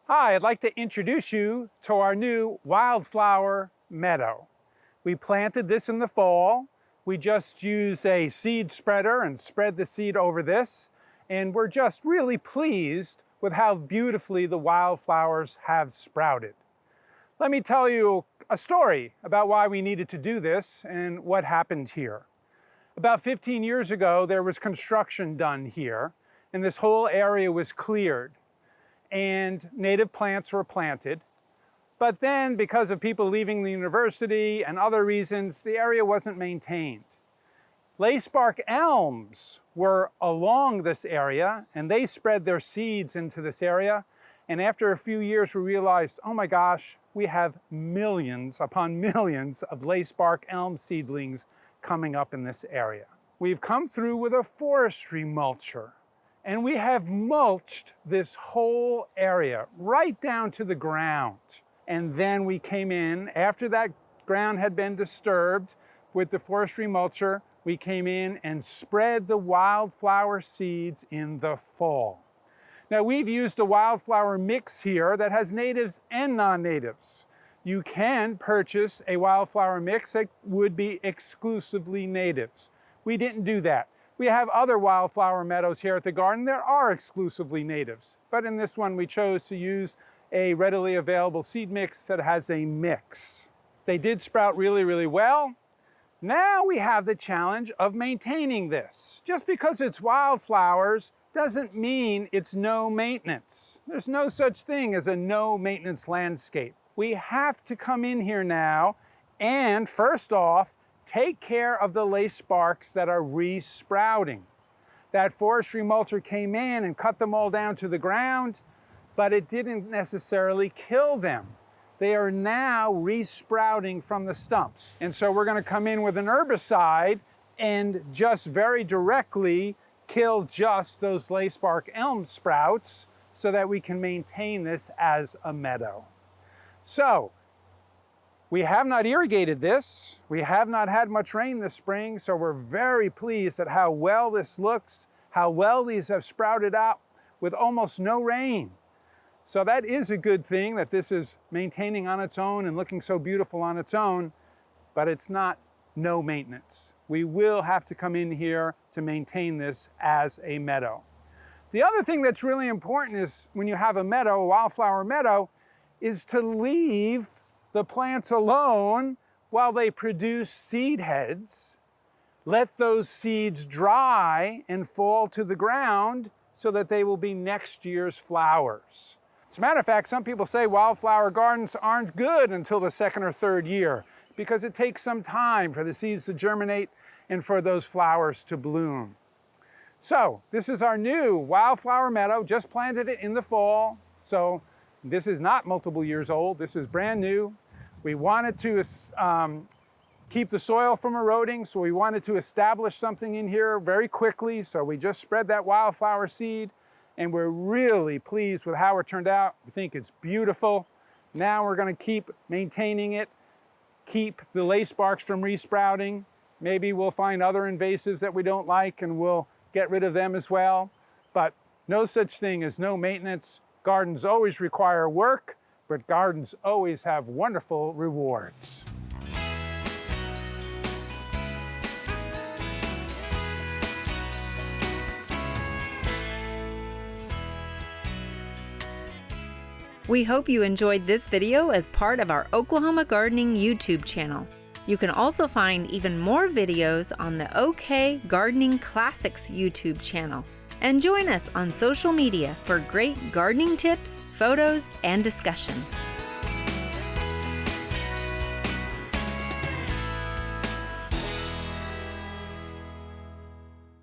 Hi, I'd like to introduce you to our new Wildflower Meadow. We planted this in the fall. We just use a seed spreader and spread the seed over this, and we're just really pleased with how beautifully the wildflowers have sprouted. Let me tell you a story about why we needed to do this and what happened here. About 15 years ago, there was construction done here, and this whole area was cleared, and native plants were planted. But then, because of people leaving the university and other reasons, the area wasn't maintained. Lacebark elms were along this area, and they spread their seeds into this area. And after a few years, we realized, oh my gosh, we have millions upon millions of lacebark elm seedlings coming up in this area. We've come through with a forestry mulcher, and we have mulched this whole area right down to the ground. And then we came in, after that ground had been disturbed with the forestry mulcher, we came in and spread the wildflower seeds in the fall. Now, we've used a wildflower mix here that has natives and non-natives. You can purchase a wildflower mix that would be exclusively natives. We didn't do that. We have other wildflower meadows here at the garden that are exclusively natives, but in this one we chose to use a readily available seed mix that has a mix. They did sprout really, really well. Now we have the challenge of maintaining this. Just because it's wildflowers doesn't mean it's no maintenance. There's no such thing as a no maintenance landscape. We have to come in here now and, first off, take care of the lace sparks that are re-sprouting. That forestry mulcher came in and cut them all down to the ground, but it didn't necessarily kill them. They are now re-sprouting from the stumps. And so we're gonna come in with an herbicide and just very directly kill just those lacebark elm sprouts so that we can maintain this as a meadow. So, we have not irrigated this. We have not had much rain this spring, so we're very pleased at how well this looks, how well these have sprouted out with almost no rain. So that is a good thing that this is maintaining on its own and looking so beautiful on its own, but it's not no maintenance. We will have to come in here to maintain this as a meadow. The other thing that's really important is when you have a meadow, a wildflower meadow, is to leave the plants alone while they produce seed heads. Let those seeds dry and fall to the ground so that they will be next year's flowers. As a matter of fact, some people say wildflower gardens aren't good until the second or third year because it takes some time for the seeds to germinate and for those flowers to bloom. So this is our new wildflower meadow, just planted it in the fall. So this is not multiple years old, this is brand new. We wanted to keep the soil from eroding, so we wanted to establish something in here very quickly, so we just spread that wildflower seed, and we're really pleased with how it turned out. We think it's beautiful. Now we're gonna keep maintaining it, keep the lace barks from resprouting. Maybe we'll find other invasives that we don't like and we'll get rid of them as well. But no such thing as no maintenance. Gardens always require work, but gardens always have wonderful rewards. We hope you enjoyed this video as part of our Oklahoma Gardening YouTube channel. You can also find even more videos on the OK Gardening Classics YouTube channel. And join us on social media for great gardening tips, photos, and discussion.